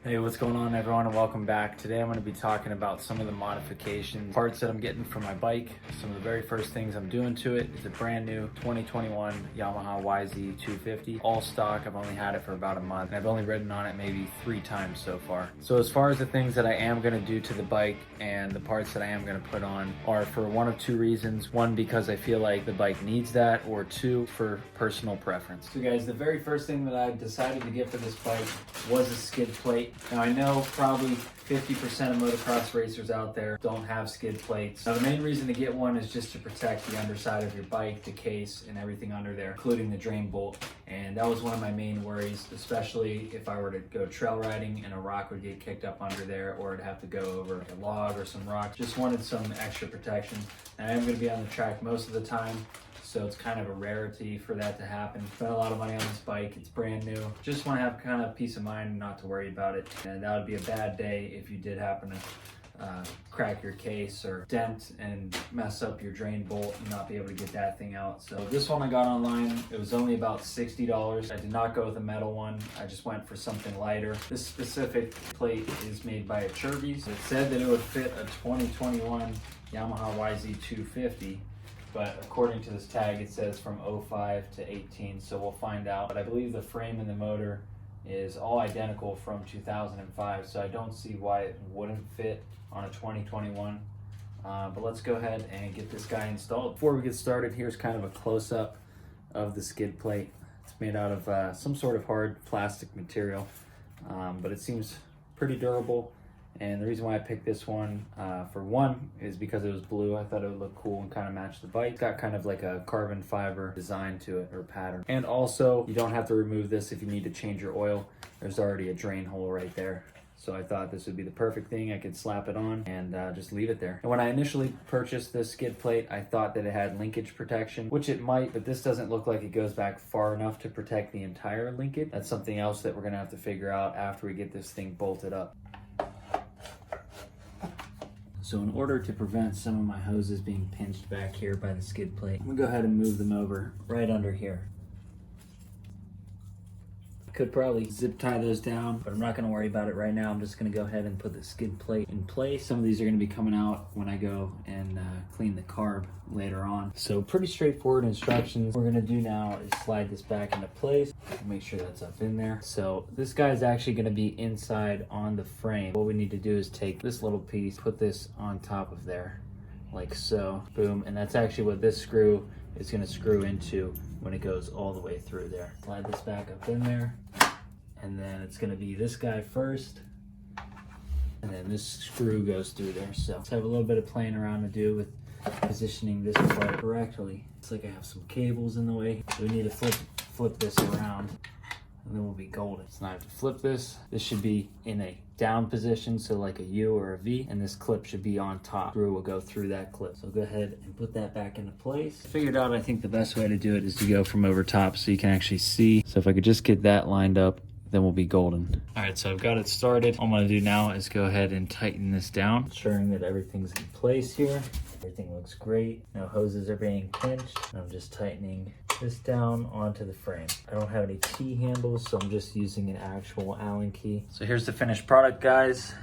Hey, what's going on everyone, and welcome back. Today I'm going to be talking about some of the modifications, parts that I'm getting for my bike. Some of the very first things I'm doing to it. It's a brand new 2021 Yamaha YZ250, all stock. I've only had it for about a month, and I've only ridden on it maybe 3 times so far. So as far as the things that I am going to do to the bike and the parts that I am going to put on are for one of 2 reasons. One, because I feel like the bike needs that, or 2, for personal preference. So guys, the very first thing that I decided to get for this bike was a skid plate. Now I know probably 50% of motocross racers out there don't have skid plates. Now the main reason to get one is just to protect the underside of your bike, the case, and everything under there, including the drain bolt. And that was one of my main worries, especially if I were to go trail riding and a rock would get kicked up under there, or I'd have to go over a log or some rock. Just wanted some extra protection. And I am going to be on the track most of the time, so it's kind of a rarity for that to happen. Spent a lot of money on this bike, it's brand new. Just want to have kind of peace of mind and not to worry about it. And that would be a bad day if you did happen to crack your case or dent and mess up your drain bolt and not be able to get that thing out. So this one I got online, it was only about $60. I did not go with a metal one, I just went for something lighter. This specific plate is made by Acerbis. It said that it would fit a 2021 Yamaha YZ250. But according to this tag, it says from 05 to 18, so we'll find out. But I believe the frame and the motor is all identical from 2005, so I don't see why it wouldn't fit on a 2021. But let's go ahead and get this guy installed. Before we get started, here's kind of a close-up of the skid plate. It's made out of some sort of hard plastic material, but it seems pretty durable. And the reason why I picked this one, for one, is because it was blue. I thought it would look cool and kind of match the bike. It's got kind of like a carbon fiber design to it, or pattern. And also, you don't have to remove this if you need to change your oil. There's already a drain hole right there. So I thought this would be the perfect thing. I could slap it on and just leave it there. And when I initially purchased this skid plate, I thought that it had linkage protection, which it might, but this doesn't look like it goes back far enough to protect the entire linkage. That's something else that we're gonna have to figure out after we get this thing bolted up. So in order to prevent some of my hoses being pinched back here by the skid plate, I'm gonna go ahead and move them over right under here. Could probably zip tie those down, but I'm not gonna worry about it right now. I'm just gonna go ahead and put the skid plate in place. Some of these are gonna be coming out when I go and clean the carb later on. So pretty straightforward instructions. What we're gonna do now is slide this back into place. Make sure that's up in there. So this guy is actually gonna be inside on the frame. What we need to do is take this little piece, put this on top of there, like so, boom. And that's actually what this screw is gonna screw into when it goes all the way through there. Slide this back up in there, and then it's gonna be this guy first, and then this screw goes through there. So let's have a little bit of playing around to do with positioning this part correctly. It's like I have some cables in the way. So we need to flip this around, and then we'll be golden. So now I have to flip this. This should be in a down position, so like a U or a V, and this clip should be on top. Screw will go through that clip. So go ahead and put that back into place. Figured out, I think the best way to do it is to go from over top so you can actually see. So if I could just get that lined up, then we'll be golden. All right, so I've got it started. All I'm gonna do now is go ahead and tighten this down, ensuring that everything's in place here. Everything looks great. No hoses are being pinched. I'm just tightening this down onto the frame. I don't have any T-handles, so I'm just using an actual Allen key. So here's the finished product, guys.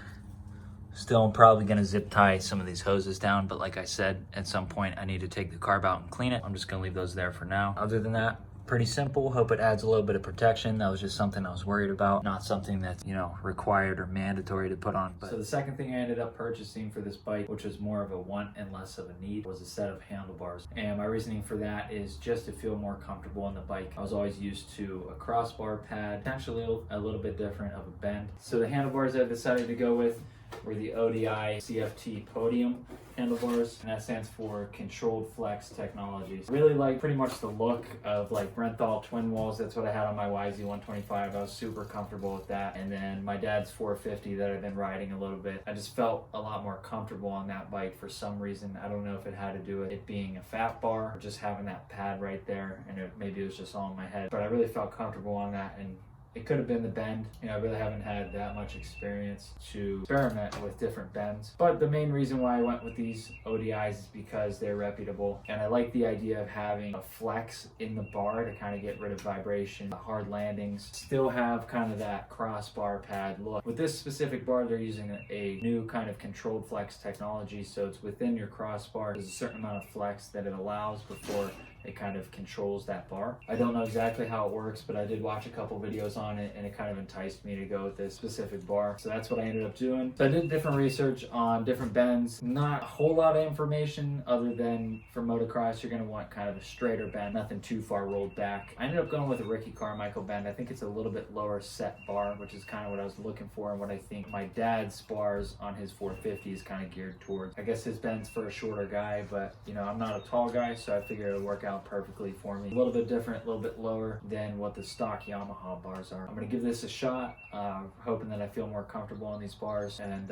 Still, I'm probably gonna zip tie some of these hoses down, but like I said, at some point I need to take the carb out and clean it. I'm just gonna leave those there for now. Other than that, pretty simple. Hope it adds a little bit of protection. That was just something I was worried about, not something that's, you know, required or mandatory to put on. So the second thing I ended up purchasing for this bike, which was more of a want and less of a need, was a set of handlebars. And my reasoning for that is just to feel more comfortable on the bike. I was always used to a crossbar pad, potentially a little bit different of a bend. So the handlebars I've decided to go with were the ODI CFT Podium handlebars, and that stands for Controlled Flex Technologies. Really like pretty much the look of like Renthal twin walls. That's what I had on my YZ125. I was super comfortable with that. And then my dad's 450 that I've been riding a little bit. I just felt a lot more comfortable on that bike for some reason. I don't know if it had to do with it being a fat bar or just having that pad right there, and maybe it was just all in my head. But I really felt comfortable on that, and it could have been the bend. You know, I really haven't had that much experience to experiment with different bends. But the main reason why I went with these ODIs is because they're reputable. And I like the idea of having a flex in the bar to kind of get rid of vibration, hard landings, still have kind of that crossbar pad look. With this specific bar, they're using a new kind of controlled flex technology. So it's within your crossbar. There's a certain amount of flex that it allows before it kind of controls that bar. I don't know exactly how it works, but I did watch a couple videos on it and it kind of enticed me to go with this specific bar. So that's what I ended up doing. So I did different research on different bends. Not a whole lot of information other than for motocross, you're gonna want kind of a straighter bend, nothing too far rolled back. I ended up going with a Ricky Carmichael bend. I think it's a little bit lower set bar, which is kind of what I was looking for and what I think my dad's bars on his 450 is kind of geared towards. I guess his bend's for a shorter guy, but you know, I'm not a tall guy, so I figured it'll work out perfectly for me. A little bit different, a little bit lower than what the stock Yamaha bars are. I'm gonna give this a shot, hoping that I feel more comfortable on these bars, and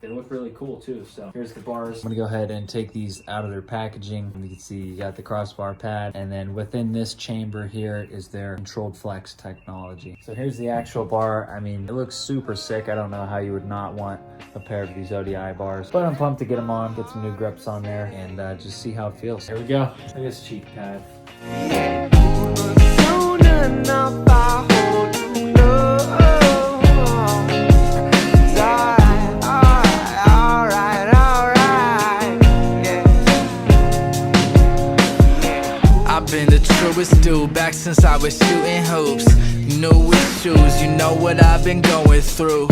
they look really cool too. So here's the bars. I'm gonna go ahead and take these out of their packaging. You can see you got the crossbar pad, and then within this chamber here is their controlled flex technology. So here's the actual bar. I mean, it looks super sick. I don't know how you would not want a pair of these ODI bars, but I'm pumped to get them on, get some new grips on there, and just see how it feels. Here we go. Look at this cheek pad. I've been the truest dude back since I was shooting hoops. New issues, you know what I've been going through.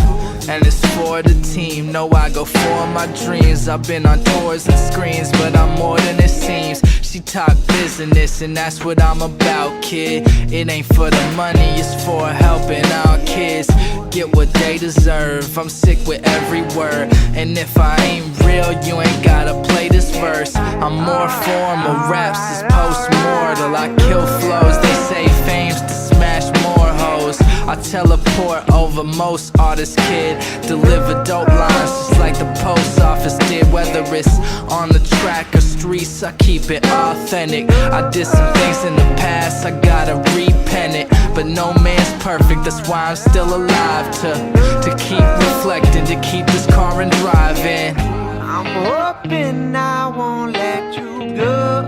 And it's for the team, know I go for my dreams. I've been on tours and screens, but I'm more than it seems. She talk business and that's what I'm about, kid. It ain't for the money, it's for helping our kids get what they deserve. I'm sick with every word, and if I ain't real, you ain't gotta play this verse. I'm more formal, raps is post-mortal. I kill flows, they say fame's to smash more hoes. I teleport over most artists, kid. Deliver dope lines just like the post office did. Whether it's on the track or streets, I keep it authentic. I did some things in the past, I gotta repent it. But no man's perfect, that's why I'm still alive. To keep reflecting, to keep this car and driving. I'm hoping I won't let you go.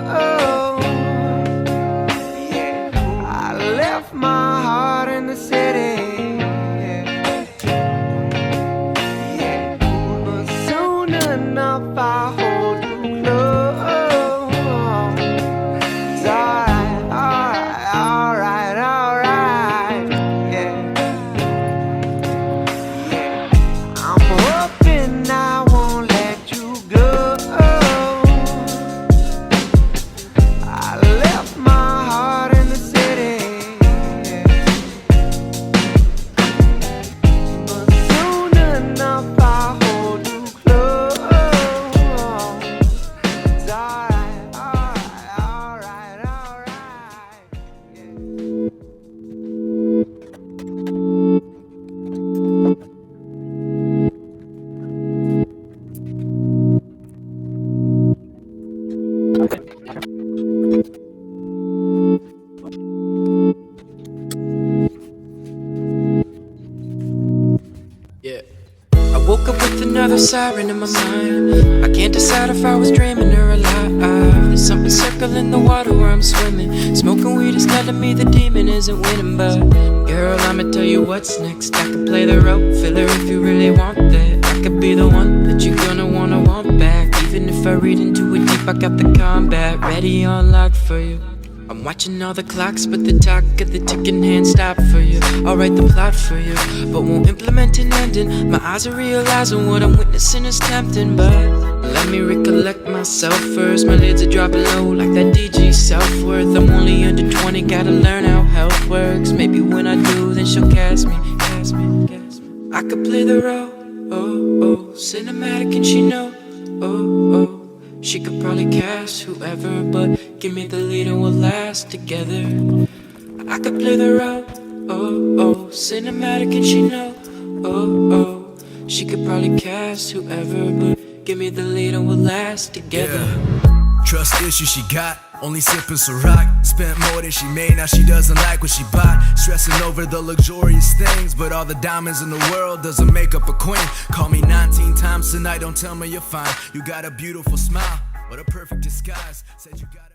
I left my heart in the city, but soon enough I'll hold you close. It's alright, alright, alright, alright, yeah. I'm hoping I won't let you go. I left my heart in the city, but soon enough I'll hold you close. It's alright, alright, alright, alright, yeah. Yeah. I woke up with another siren in my mind. I can't decide if I was dreaming or alive. There's something circling the water where I'm swimming. Smoking weed is telling me the demon isn't winning. But girl, I'ma tell you what's next. I could play the role, filler if you really want that. I could be the one that you're gonna wanna want back. Even if I read into it deep, I got the combat ready on lock for you. I'm watching all the clocks, but the talk of the ticking hand stop for you. I'll write the plot for you, but won't implement an ending. My eyes are realizing what I'm witnessing is tempting, but let me recollect myself first. My lids are dropping low like that DG self-worth. I'm only under 20, gotta learn how health works. Maybe when I do, then she'll cast me, cast me, cast me. I could play the role, oh, oh, cinematic and she know, oh, oh. She could probably cast whoever, but give me the lead and we'll last together. I could play the role, oh, oh, cinematic and she know, oh, oh. She could probably cast whoever, but give me the lead and we'll last together. Yeah. Trust issues she got, Only sipping Ciroc, spent more than she made, now she doesn't like what she bought. Stressing over the luxurious things, but all the diamonds in the world doesn't make up a queen. Call me 19 times tonight, don't tell me you're fine. You got a beautiful smile, what a perfect disguise. Said you got